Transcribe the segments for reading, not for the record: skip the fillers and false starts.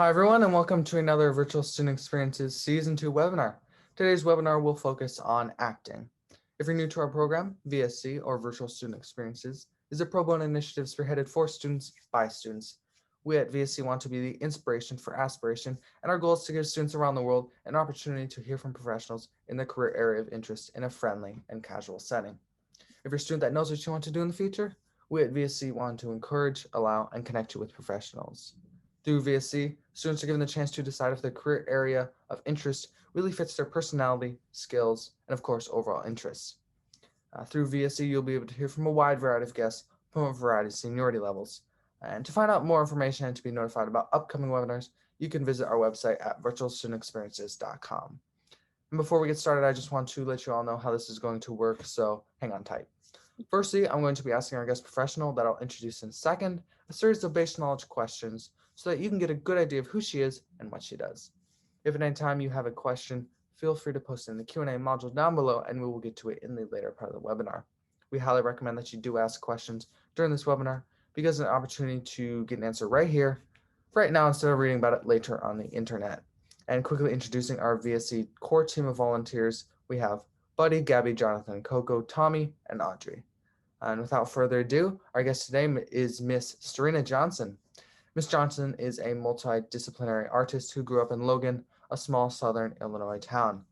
Hi everyone, and welcome to another Virtual Student Experiences Season 2 webinar. Today's webinar will focus on acting. If you're new to our program, VSC, or Virtual Student Experiences, is a pro bono initiative spearheaded for students by students. We at VSC want to be the inspiration for aspiration, and our goal is to give students around the world an opportunity to hear from professionals in their career area of interest in a friendly and casual setting. If you're a student that knows what you want to do in the future, we at VSC want to encourage, allow, and connect you with professionals. Through VSC, students are given the chance to decide if their career area of interest really fits their personality, skills, and of course, overall interests. Through VSC, you'll be able to hear from a wide variety of guests from a variety of seniority levels. And to find out more information and to be notified about upcoming webinars, you can visit our website at virtualstudentexperiences.com. And before we get started, I just want to let you all know how this is going to work, so hang on tight. Firstly, I'm going to be asking our guest professional that I'll introduce in a second a series of basic knowledge questions so that you can get a good idea of who she is and what she does. If at any time you have a question, feel free to post it in the Q&A module down below and we will get to it in the later part of the webinar. We highly recommend that you do ask questions during this webinar because it's an opportunity to get an answer right here, right now, instead of reading about it later on the internet. And quickly introducing our VSC core team of volunteers, we have Buddy, Gabby, Jonathan, Coco, Tommy, and Audrey. And without further ado, our guest today is Miss Starina Johnson. Miss Johnson is a multidisciplinary artist who grew up in Logan, a small southern Illinois town.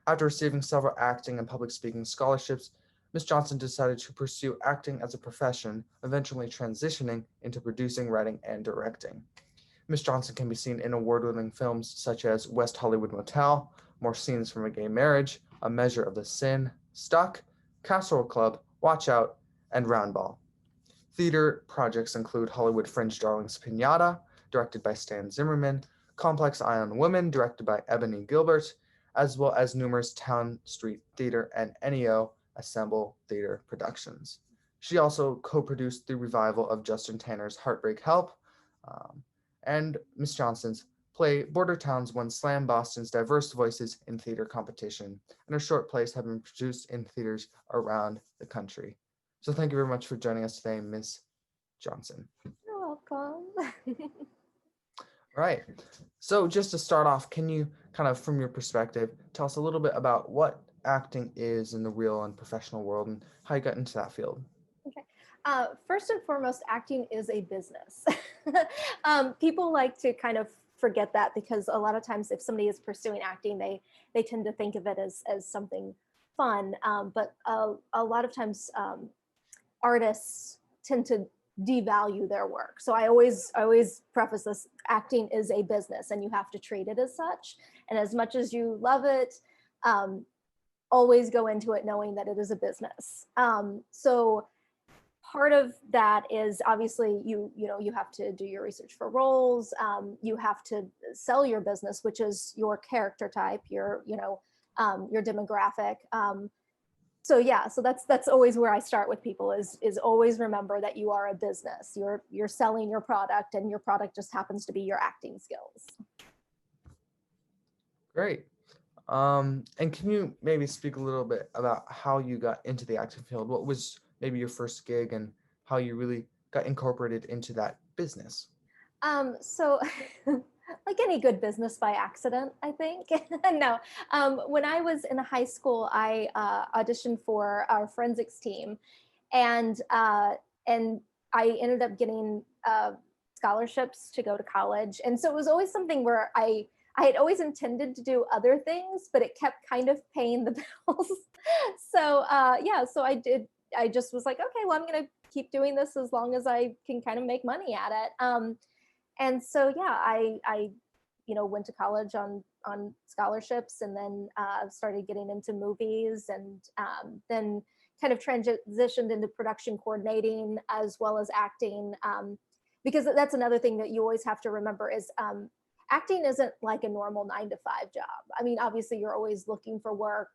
After receiving several acting and public speaking scholarships, Miss Johnson decided to pursue acting as a profession, eventually transitioning into producing, writing, and directing. Miss Johnson can be seen in award-winning films such as West Hollywood Motel, More Scenes from a Gay Marriage, A Measure of the Sin, Stuck, Casserole Club, Watch Out, and Roundball. Theater projects include Hollywood Fringe Darlings Pinata, directed by Stan Zimmerman, Complex Ion Woman, directed by Ebony Gilbert, as well as numerous Town Street Theater and NEO Assemble Theater productions. She also co-produced the revival of Justin Tanner's Heartbreak Help, and Miss Johnson's play Border Towns won Slam Boston's Diverse Voices in Theater competition, and her short plays have been produced in theaters around the country. So thank you very much for joining us today, Ms. Johnson. You're welcome. All right. So just to start off, can you kind of, from your perspective, tell us a little bit about what acting is in the real and professional world and how you got into that field? Okay. First and foremost, acting is a business. People like to kind of forget that because a lot of times if somebody is pursuing acting, they tend to think of it as something fun. But a lot of times artists tend to devalue their work. So I always preface this: acting is a business and you have to treat it as such. And as much as you love it, always go into it knowing that it is a business. So part of that is obviously you have to do your research for roles. You have to sell your business, which is your character type, your demographic. So that's always where I start with people is always remember that you are a business. You're selling your product, and your product just happens to be your acting skills. Great. And can you maybe speak a little bit about how you got into the acting field? What was maybe your first gig and how you really got incorporated into that business? So like any good business by accident, I think. No, when I was in high school, I auditioned for our forensics team, and I ended up getting scholarships to go to college. And so it was always something where I had always intended to do other things, but it kept kind of paying the bills. So so I just was like, okay, well, I'm going to keep doing this as long as I can kind of make money at it. And so, I went to college on scholarships, and then started getting into movies, and then kind of transitioned into production coordinating as well as acting, because that's another thing that you always have to remember is acting isn't like a normal 9-to-5 job. I mean, obviously you're always looking for work.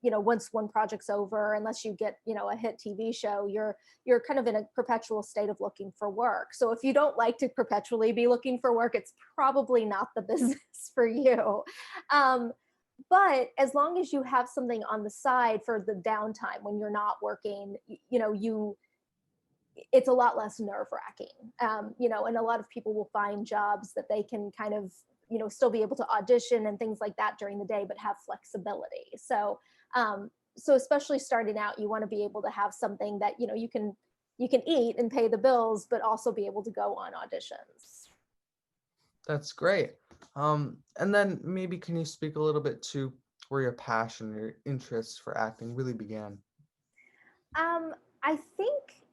Once one project's over, unless you get, a hit TV show, you're kind of in a perpetual state of looking for work. So if you don't like to perpetually be looking for work, it's probably not the business for you. But as long as you have something on the side for the downtime when you're not working, it's a lot less nerve-wracking, and a lot of people will find jobs that they can kind of, still be able to audition and things like that during the day, but have flexibility. So especially starting out, you want to be able to have something that, you can eat and pay the bills, but also be able to go on auditions. That's great. And then maybe can you speak a little bit to where your passion, your interest for acting really began? I think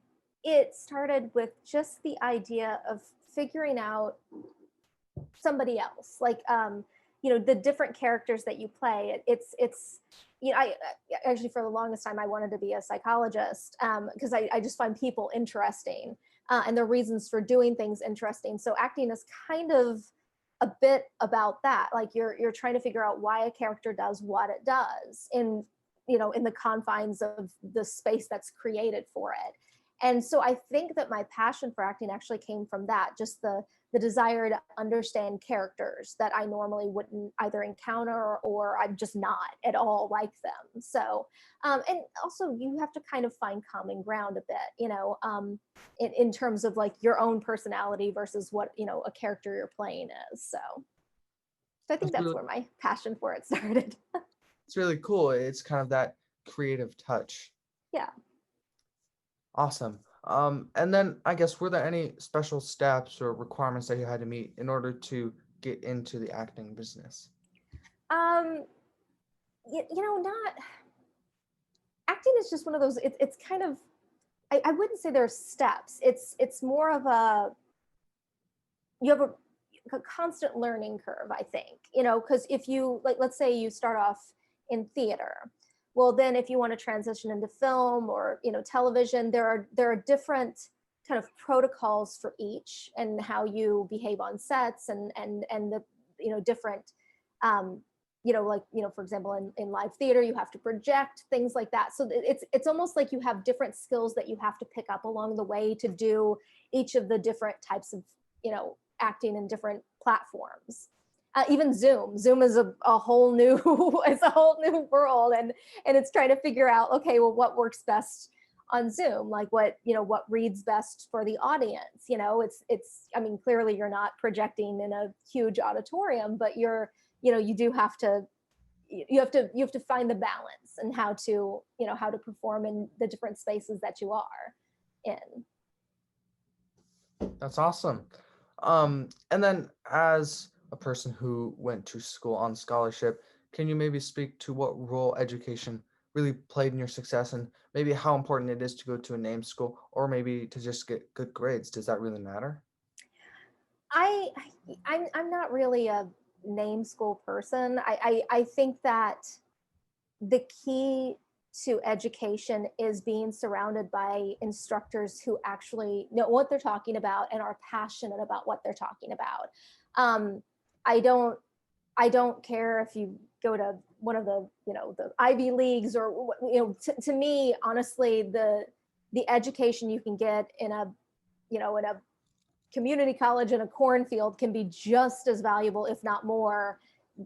it started with just the idea of figuring out somebody else, like, the different characters that you play. It's I actually, for the longest time, I wanted to be a psychologist, because I just find people interesting, and their reasons for doing things interesting. So acting is kind of a bit about that. Like, you're trying to figure out why a character does what it does in the confines of the space that's created for it. And so I think that my passion for acting actually came from that, just the desire to understand characters that I normally wouldn't either encounter, or I'm just not at all like them. So, and also you have to kind of find common ground a bit, in terms of like your own personality versus what, a character you're playing is. So I think That's that's really, where my passion for it started. it's really cool. It's kind of that creative touch. Yeah. Awesome. And then I guess were there any special steps or requirements that you had to meet in order to get into the acting business? Um, not acting is just one of those, it's kind of, I wouldn't say there's steps. It's more of you have a constant learning curve, I think, because if you, like, let's say you start off in theater, well, then if you want to transition into film or, television, there are different kind of protocols for each, and how you behave on sets, and the, different, like, for example, in live theater, you have to project things like that. So it's almost like you have different skills that you have to pick up along the way to do each of the different types of, acting in different platforms. Even Zoom is a whole new it's a whole new world, and it's trying to figure out, okay, well, what works best on Zoom, like what reads best for the audience. I mean, clearly you're not projecting in a huge auditorium, but you do have to, you have to find the balance, and how to perform in the different spaces that you are in. That's awesome. And then as a person who went to school on scholarship, can you maybe speak to what role education really played in your success and maybe how important it is to go to a name school or maybe to just get good grades? Does that really matter? I I'm not really a name school person. I think that the key to education is being surrounded by instructors who actually know what they're talking about and are passionate about what they're talking about. Um, I don't I don't care if you go to one of the Ivy Leagues, or to me, honestly, the education you can get in a community college in a cornfield can be just as valuable, if not more,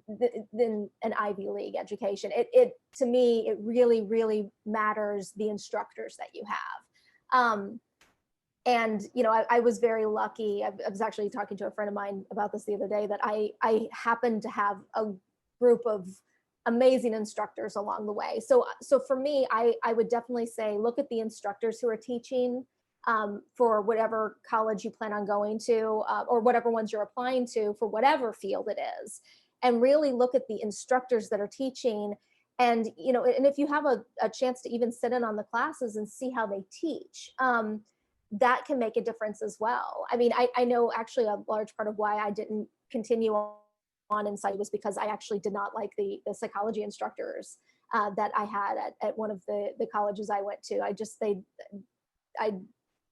than an Ivy League education. It to me, it really, really matters the instructors that you have. And I was very lucky. I was actually talking to a friend of mine about this the other day, that I happened to have a group of amazing instructors along the way. So for me, I would definitely say look at the instructors who are teaching, for whatever college you plan on going to, or whatever ones you're applying to for whatever field it is, and really look at the instructors that are teaching. And if you have a chance to even sit in on the classes and see how they teach, that can make a difference as well. I mean, I know actually a large part of why I didn't continue on in psych was because I actually did not like the psychology instructors, that I had at one of the colleges I went to. I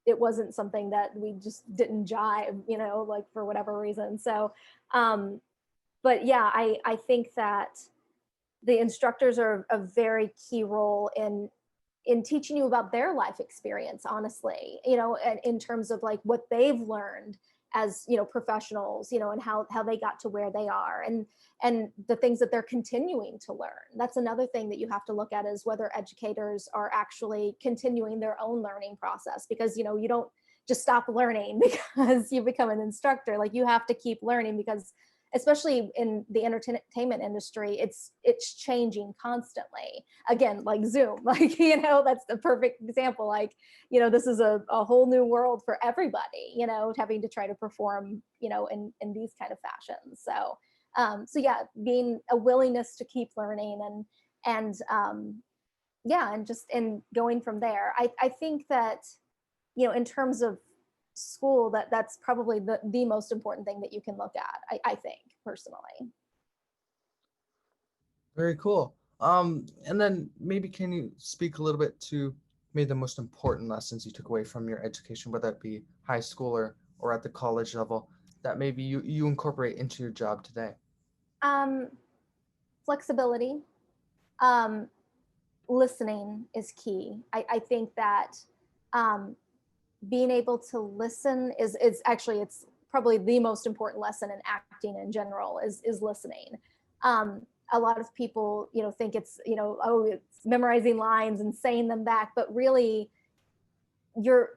it wasn't something that we just didn't jive, like, for whatever reason. So, but yeah, I think that the instructors are a very key role in teaching you about their life experience, honestly, and in terms of like what they've learned, as professionals, and how they got to where they are, and the things that they're continuing to learn. That's another thing that you have to look at, is whether educators are actually continuing their own learning process, because you don't just stop learning because you become an instructor. Like, you have to keep learning, because especially in the entertainment industry, it's changing constantly. Again, like Zoom, like, that's the perfect example. Like, this is a whole new world for everybody, having to try to perform, in these kind of fashions. So yeah, being a willingness to keep learning, and yeah, and going from there. I think that, in terms of school, that's probably the most important thing that you can look at, I think, personally. Very cool. And then maybe can you speak a little bit to maybe the most important lessons you took away from your education, whether it be high school or at the college level, that maybe you incorporate into your job today? um Flexibility. um Listening is key. I think that, um being able to listen is actually, it's probably the most important lesson in acting in general, is listening. A lot of people, think it's, oh, it's memorizing lines and saying them back, but really, you're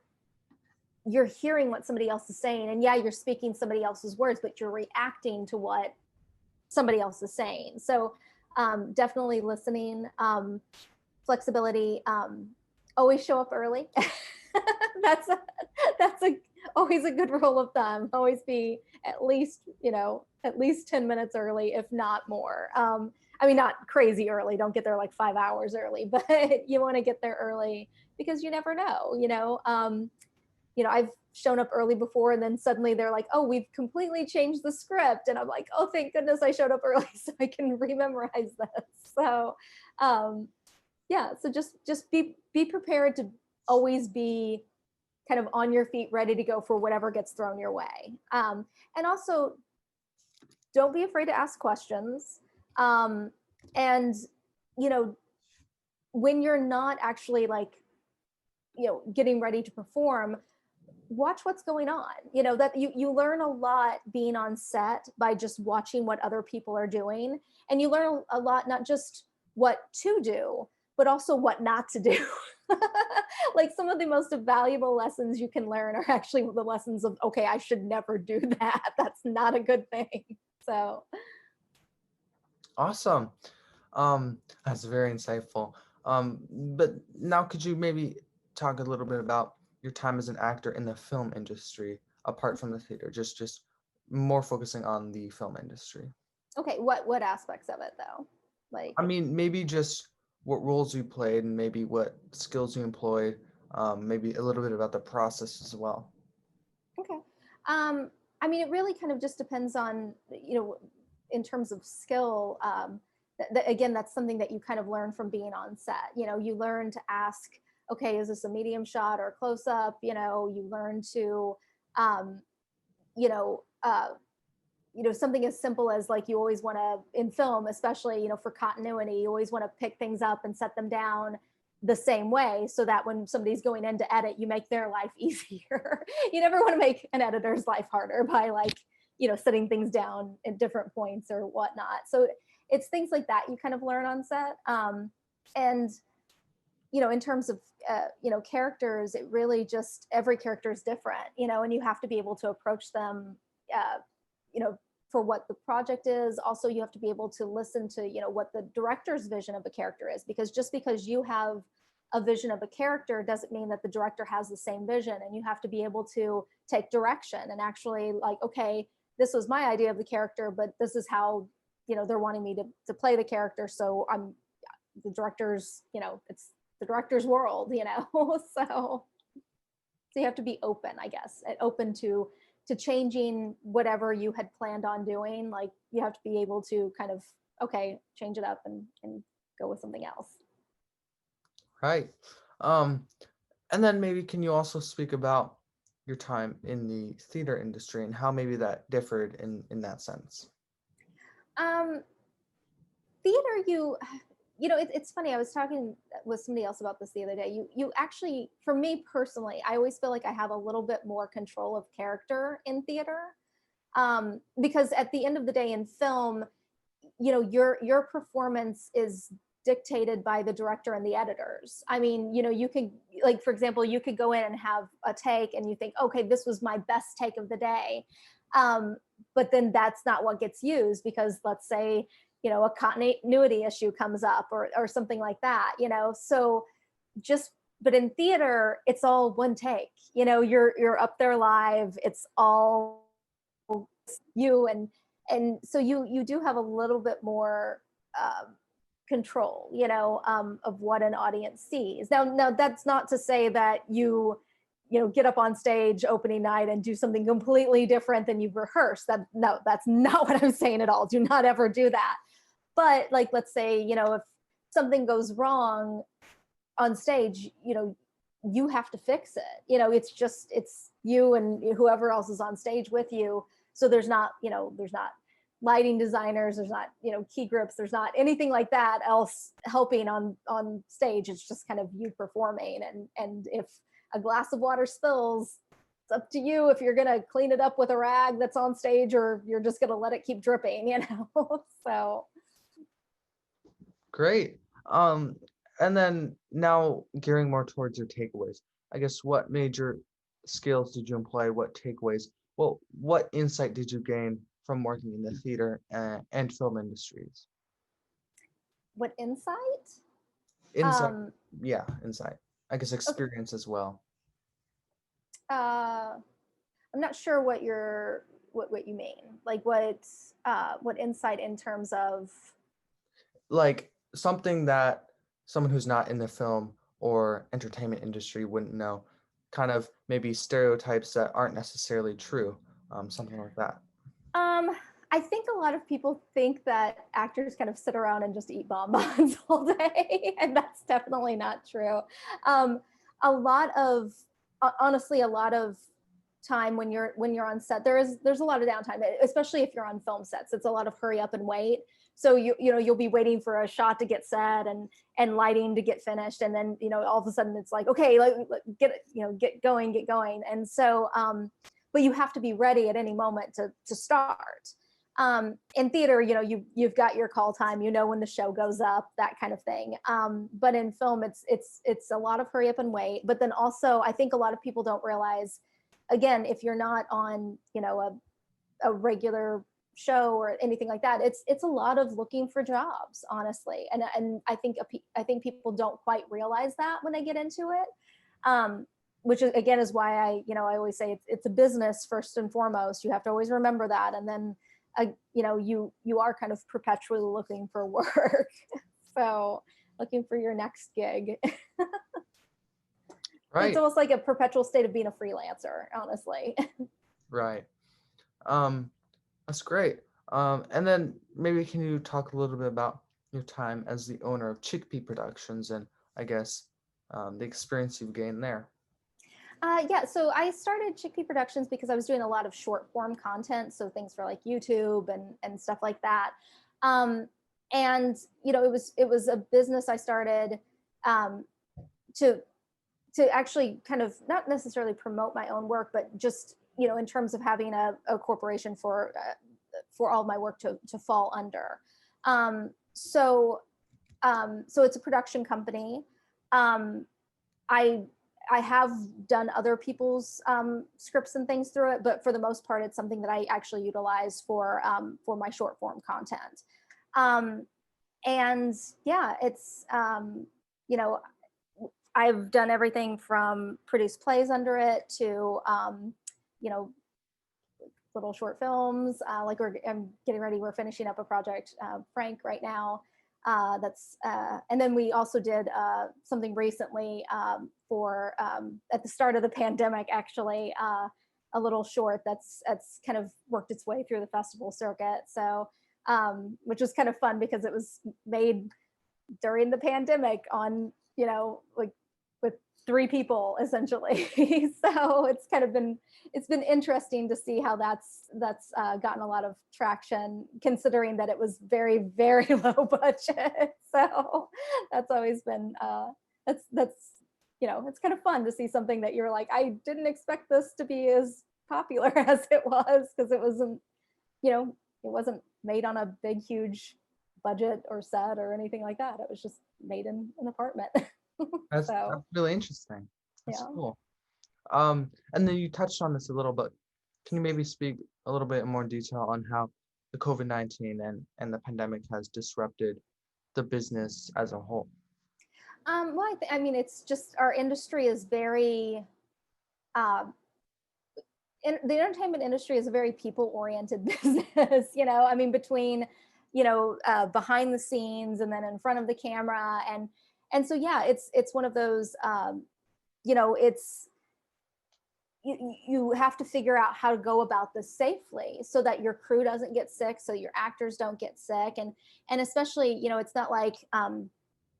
you're hearing what somebody else is saying, and yeah, you're speaking somebody else's words, but you're reacting to what somebody else is saying. So definitely listening. Flexibility. Always show up early. that's a, that's a always a good rule of thumb. Always be at least 10 minutes early, if not more. I mean, not crazy early, don't get there like 5 hours early, but you want to get there early, because you never know. I've shown up early before, and then suddenly they're like, oh, we've completely changed the script, and I'm like, oh, thank goodness I showed up early so I can rememorize this. So yeah, so just be prepared to always be kind of on your feet, ready to go for whatever gets thrown your way. And also, don't be afraid to ask questions. And you know when you're not actually, like, getting ready to perform, watch what's going on. That you learn a lot being on set by just watching what other people are doing, and you learn a lot, not just what to do, but also what not to do. Like, some of the most valuable lessons you can learn are actually the lessons of, okay, I should never do that. That's not a good thing. So Awesome. That's very insightful. But now could you maybe talk a little bit about your time as an actor in the film industry, apart from the theater, just more focusing on the film industry? okay, what aspects of it, though? Like, I mean, maybe just what roles you played and maybe what skills you employed, maybe a little bit about the process as well. okay. I mean, it really kind of just depends on, in terms of skill. Again, that's something that you kind of learn from being on set. You learn to ask, okay, is this a medium shot or a close up? You learn to, um, you know, uh, something as simple as, like, you always want to, in film especially, for continuity, you always want to pick things up and set them down the same way, so that when somebody's going in to edit, you make their life easier. You never want to make an editor's life harder by, like, setting things down at different points or whatnot. So it's things like that you kind of learn on set. And in terms of characters, it really just, every character is different, and you have to be able to approach them, uh, you know for what the project is. Also, you have to be able to listen to what the director's vision of a character is, because just because you have a vision of a character doesn't mean that the director has the same vision, and you have to be able to take direction and actually, like, okay, this was my idea of the character, but this is how they're wanting me to play the character, so I'm the director's, it's the director's world. So you have to be open, I guess, and open to changing whatever you had planned on doing. Like, you have to be able to kind of, okay, change it up and go with something else. Right. Um, and then maybe can you also speak about your time in the theater industry and how maybe that differed in that sense? um Theater, it's funny. I was talking with somebody else about this the other day. You actually, for me personally, I always feel like I have a little bit more control of character in theater, because at the end of the day in film, your performance is dictated by the director and the editors. I mean, you could, like, for example, you could go in and have a take and you think, okay, this was my best take of the day, but then that's not what gets used, because let's say a continuity issue comes up, or something like that. So just, but in theater it's all one take. You're up there live, it's all you, and so you do have a little bit more control, of what an audience sees. Now that's not to say that get up on stage opening night and do something completely different than you've rehearsed. No, that's not what I'm saying at all. Do not ever do that. But like, let's say, if something goes wrong on stage, you have to fix it. It's you and whoever else is on stage with you. So there's not lighting designers, there's not, key grips, there's not anything like that else helping on stage. It's just kind of you performing. And if a glass of water spills, it's up to you if you're gonna clean it up with a rag that's on stage, or you're just gonna let it keep dripping. So. Great. And then now gearing more towards your takeaways, I guess, what major skills did you employ? What takeaways? Well, what insight did you gain from working in the theater and film industries? What insight? Insight, yeah, insight. I guess experience as well. I'm not sure what you mean. Like what insight in terms of, Like something that someone who's not in the film or entertainment industry wouldn't know, kind of maybe stereotypes that aren't necessarily true, something like that. I think a lot of people think that actors kind of sit around and just eat bonbons all day, and that's definitely not true. A lot of honestly, a lot of time when you're on set, there's a lot of downtime, especially if you're on film sets. It's a lot of hurry up and wait. So you'll be waiting for a shot to get set and lighting to get finished, and then all of a sudden it's like, okay, get going. And so but you have to be ready at any moment to start. In theater, you've got your call time, when the show goes up, that kind of thing. But in film, it's a lot of hurry up and wait. But then also, I think a lot of people don't realize, again, if you're not on, a regular show or anything like that, it's a lot of looking for jobs, honestly. And I think people don't quite realize that when they get into it. Which is, again, is why I always say it's a business first and foremost. You have to always remember that. And then you are kind of perpetually looking for work. So looking for your next gig. Right. It's almost like a perpetual state of being a freelancer, honestly. Right. That's great. And then maybe can you talk a little bit about your time as the owner of Chickpea Productions and I guess the experience you've gained there? Yeah, so I started Chickpea Productions because I was doing a lot of short form content, so things for like YouTube and stuff like that. And it was a business I started to actually kind of not necessarily promote my own work, but just in terms of having a corporation for all my work to fall under. So it's a production company. I have done other people's scripts and things through it, but for the most part, it's something that I actually utilize for my short form content. And yeah, it's I've done everything from produce plays under it to little short films. Like I'm getting ready. We're finishing up a project, Frank, right now. And then we also did something recently for at the start of the pandemic, actually, a little short that's kind of worked its way through the festival circuit. So which was kind of fun because it was made during the pandemic on like with 3 people essentially. So it's been interesting to see how that's gotten a lot of traction, considering that it was very low budget. So that's always been that's it's kind of fun to see something that you're like, I didn't expect this to be as popular as it was, because it wasn't made on a big huge budget or set or anything like that. It was just made in an apartment. That's So really interesting. That's yeah. cool. And then you touched on this a little, but can you maybe speak a little bit more detail on how the COVID-19 and the pandemic has disrupted the business as a whole? Well, I mean, it's just our industry is very, um, the entertainment industry is a very people-oriented business. I mean, between, behind the scenes and then in front of the camera, and so yeah, it's one of those, it's you have to figure out how to go about this safely so that your crew doesn't get sick, so your actors don't get sick, and especially, it's not like,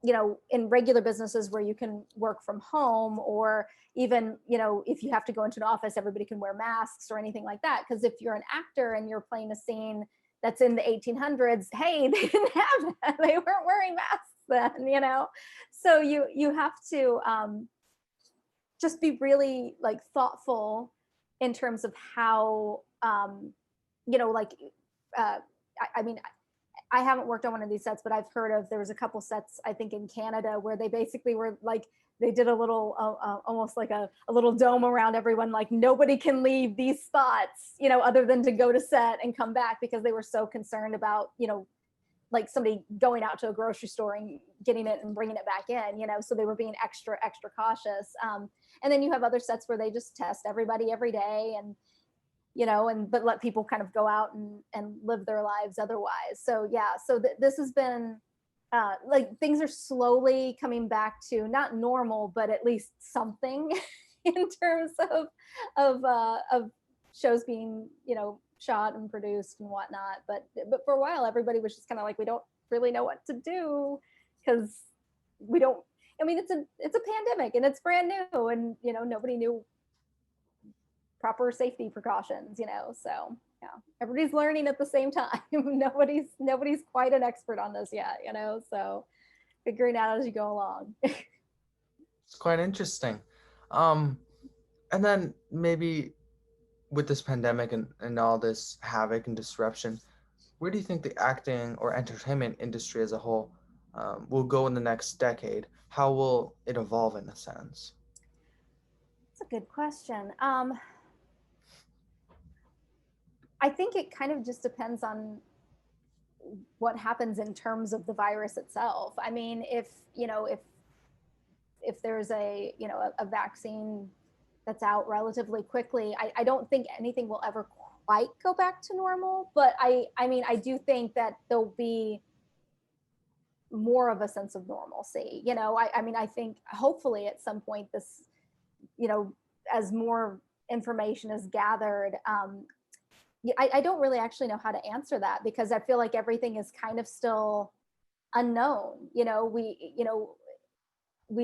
in regular businesses where you can work from home, or even, if you have to go into an office, everybody can wear masks or anything like that. Because if you're an actor and you're playing a scene that's in the 1800s, hey, they didn't have that. They weren't wearing masks then. So you have to, just be really like thoughtful in terms of how, like, I mean, I haven't worked on one of these sets, but I've heard of, there was a couple sets, I think in Canada, where they basically were like, they did a little, almost like a little dome around everyone, like nobody can leave these spots, other than to go to set and come back, because they were so concerned about, like somebody going out to a grocery store and getting it and bringing it back in, so they were being extra cautious. And then you have other sets where they just test everybody every day, and but let people kind of go out and live their lives otherwise. So yeah, so this has been, like, things are slowly coming back to not normal, but at least something in terms of shows being, shot and produced and whatnot. But for a while, everybody was just kind of like, we don't really know what to do, because we don't. I mean, it's a pandemic and it's brand new, and nobody knew proper safety precautions. So yeah, everybody's learning at the same time. nobody's quite an expert on this yet. So figuring out as you go along. It's quite interesting. And then maybe with this pandemic and all this havoc and disruption, where do you think the acting or entertainment industry as a whole will go in the next decade? How will it evolve in a sense? That's a good question. I think it kind of just depends on what happens in terms of the virus itself. I mean, if there's a vaccine that's out relatively quickly, I don't think anything will ever quite go back to normal. But I mean, I do think that there'll be more of a sense of normalcy. I mean, I think hopefully at some point this, as more information is gathered, I don't really actually know how to answer that, because I feel like everything is kind of still unknown. We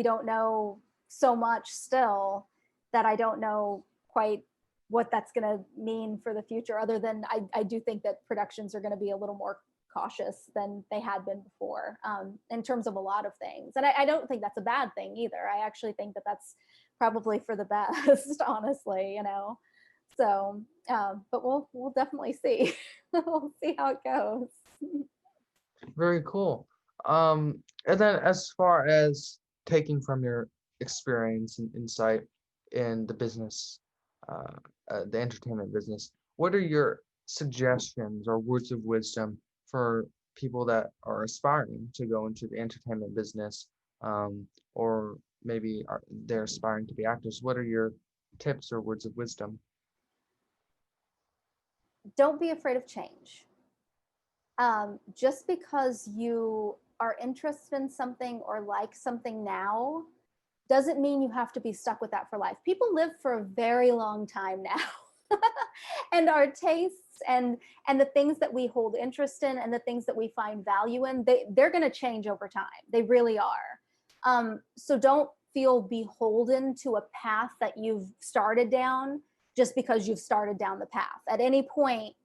don't know so much still, that I don't know quite what that's going to mean for the future, other than I do think that productions are going to be a little more cautious than they had been before, in terms of a lot of things. And I don't think that's a bad thing either. I actually think that that's probably for the best, honestly. So, but we'll definitely see. We'll see how it goes. Very cool. And then as far as taking from your experience and insight in the business, the entertainment business, what are your suggestions or words of wisdom for people that are aspiring to go into the entertainment business, or maybe they're aspiring to be actors? What are your tips or words of wisdom? Don't be afraid of change. Just because you are interested in something or like something now doesn't mean you have to be stuck with that for life. People live for a very long time now. And our tastes and the things that we hold interest in and the things that we find value in, they're going to change over time. They really are. So don't feel beholden to a path that you've started down just because you've started down the path. At any point,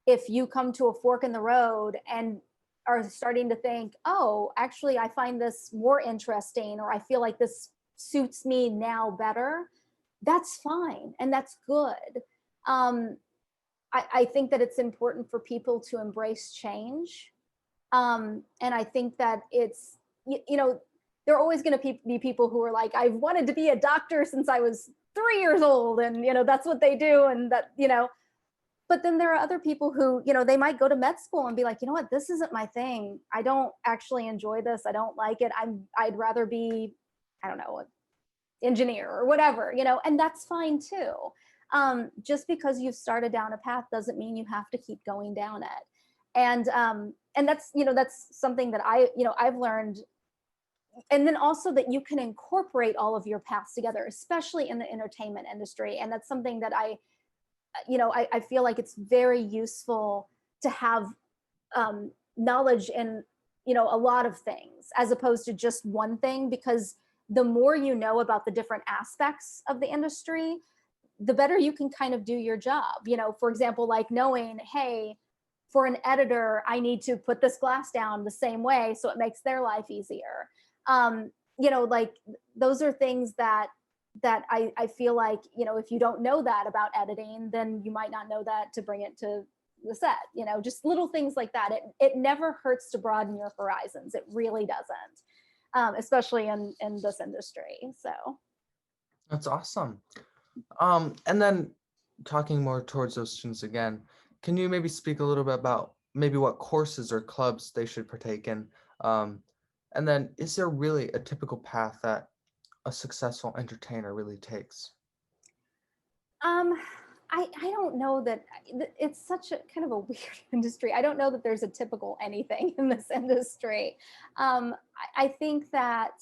if you come to a fork in the road and are starting to think, oh, actually, I find this more interesting, or I feel like this suits me now better, that's fine and that's good. I think that it's important for people to embrace change. And I think that it's, there are always going to be people who are like, I've wanted to be a doctor since I was 3 years old, and that's what they do, and that, but then there are other people who, they might go to med school and be like, you know what, this isn't my thing. I don't actually enjoy this. I don't like it. I'd rather be, I don't know, an engineer or whatever, and that's fine too. Just because you've started down a path doesn't mean you have to keep going down it. And that's, that's something that I've learned. And then also that you can incorporate all of your paths together, especially in the entertainment industry. And that's something that I feel like it's very useful to have knowledge in, a lot of things as opposed to just one thing, because the more you know about the different aspects of the industry, the better you can kind of do your job. For example, like knowing, hey, for an editor, I need to put this glass down the same way so it makes their life easier. Like those are things that I feel like, if you don't know that about editing, then you might not know that to bring it to the set, just little things like that. It never hurts to broaden your horizons. It really doesn't, especially in this industry. So. That's awesome. And then talking more towards those students again, can you maybe speak a little bit about maybe what courses or clubs they should partake in? And then is there really a typical path that a successful entertainer really takes? I don't know that it's such a kind of a weird industry. I don't know that there's a typical anything in this industry. I think that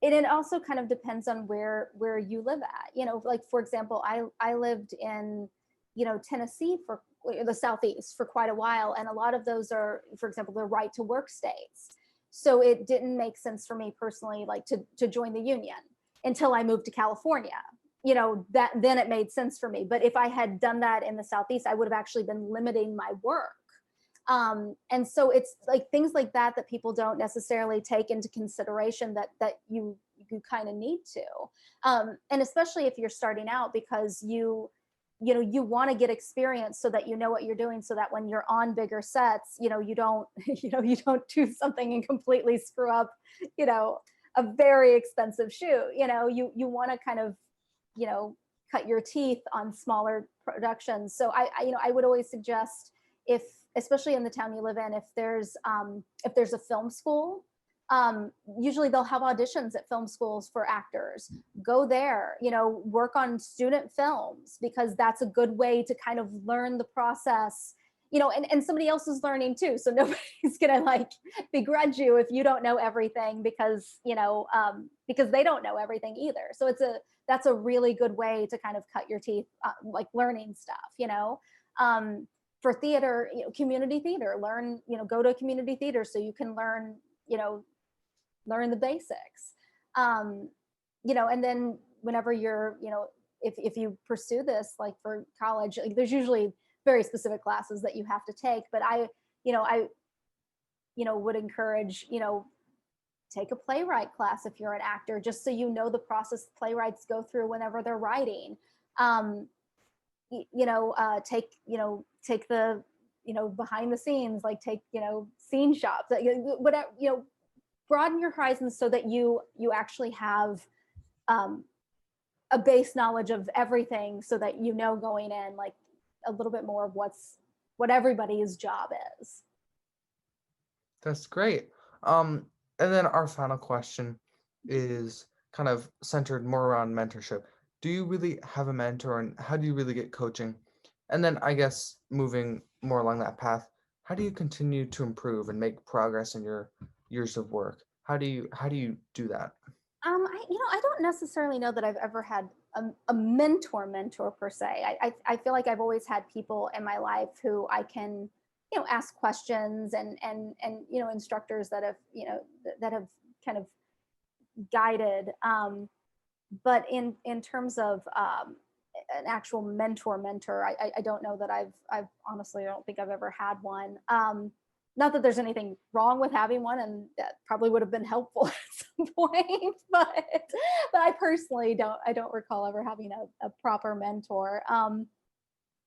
it also kind of depends on where you live at. Like for example, I lived in Tennessee for the Southeast for quite a while, and a lot of those are, for example, they're right to work states. So it didn't make sense for me personally, like to join the union until I moved to California. That then it made sense for me. But if I had done that in the Southeast, I would have actually been limiting my work. And so it's like things like that people don't necessarily take into consideration that you kind of need to. And especially if you're starting out, because you want to get experience so that you know what you're doing, so that when you're on bigger sets, you don't you don't do something and completely screw up, a very expensive shoot. You want to kind of, cut your teeth on smaller productions. So I would always suggest, if, especially in the town you live in, if there's a film school, usually they'll have auditions at film schools for actors. Go there, work on student films, because that's a good way to kind of learn the process, and somebody else is learning too. So nobody's gonna like begrudge you if you don't know everything, because, because they don't know everything either. So that's a really good way to kind of cut your teeth, like learning stuff, for theater, community theater, go to a community theater so you can learn the basics. And then whenever you're, if you pursue this, like for college, like there's usually very specific classes that you have to take, but I would encourage, take a playwright class if you're an actor, just so you know the process playwrights go through whenever they're writing. Take the, behind the scenes, like take, scene shops, whatever, broaden your horizons so that you actually have a base knowledge of everything, so that going in, like a little bit more of what everybody's job is. That's great. And then our final question is kind of centered more around mentorship. Do you really have a mentor, and how do you really get coaching? And then I guess moving more along that path, how do you continue to improve and make progress in your years of work? How do you do that? I don't necessarily know that I've ever had a mentor per se. I feel like I've always had people in my life who I can, ask questions, and instructors that have, that have kind of guided. But in terms of an actual mentor, I don't know that I've honestly, I don't think I've ever had one. Not that there's anything wrong with having one, and that probably would have been helpful at some point, but I personally don't recall ever having a proper mentor.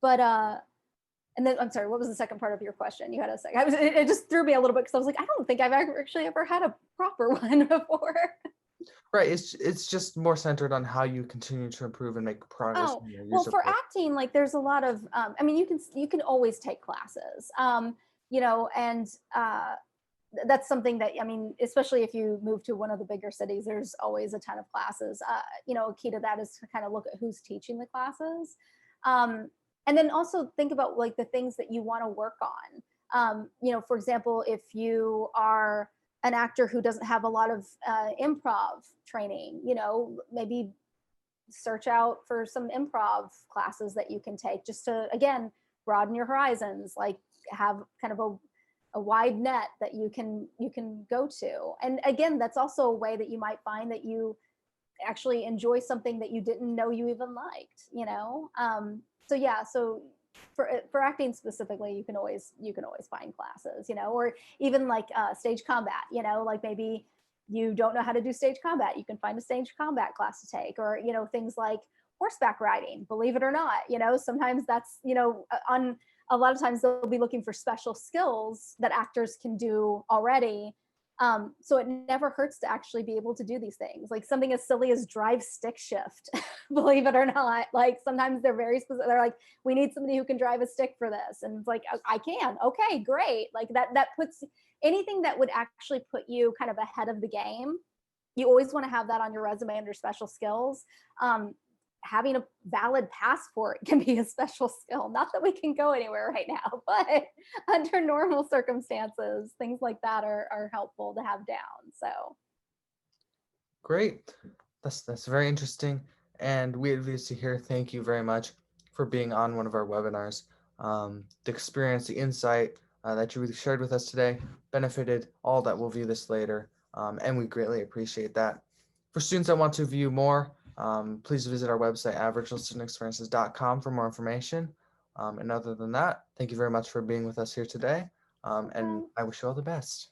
But and then I'm sorry, what was the second part of your question? You had a second. It just threw me a little bit because I was like, I don't think I've actually ever had a proper one before. Right. It's just more centered on how you continue to improve and make progress Oh, in your well, user for book. acting, like there's a lot of, I mean, you can always take classes, and that's something that, I mean, especially if you move to one of the bigger cities, there's always a ton of classes. A key to that is to kind of look at who's teaching the classes. And then also think about like the things that you want to work on. For example, if you are an actor who doesn't have a lot of improv training, maybe search out for some improv classes that you can take just to, again, broaden your horizons, like have kind of a wide net that you can go to. And again, that's also a way that you might find that you actually enjoy something that you didn't know you even liked. So yeah, so for acting specifically, you can always find classes, or even like stage combat, like maybe you don't know how to do stage combat, you can find a stage combat class to take, or things like horseback riding, believe it or not, sometimes that's, on a lot of times they'll be looking for special skills that actors can do already. So it never hurts to actually be able to do these things, like something as silly as drive stick shift. Believe it or not, like sometimes they're very specific. They're like, we need somebody who can drive a stick for this, and it's like, I can. Okay, great. Like that puts anything that would actually put you kind of ahead of the game. You always want to have that on your resume under special skills. Having a valid passport can be a special skill. Not that we can go anywhere right now, but under normal circumstances, things like that are helpful to have down. So Great. That's very interesting. And we at VSC here, thank you very much for being on one of our webinars. The experience, the insight that you really shared with us today benefited all that will view this later. And we greatly appreciate that. For students that want to view more, please visit our website at virtualstudentexperiences.com for more information. And other than that, thank you very much for being with us here today. And I wish you all the best.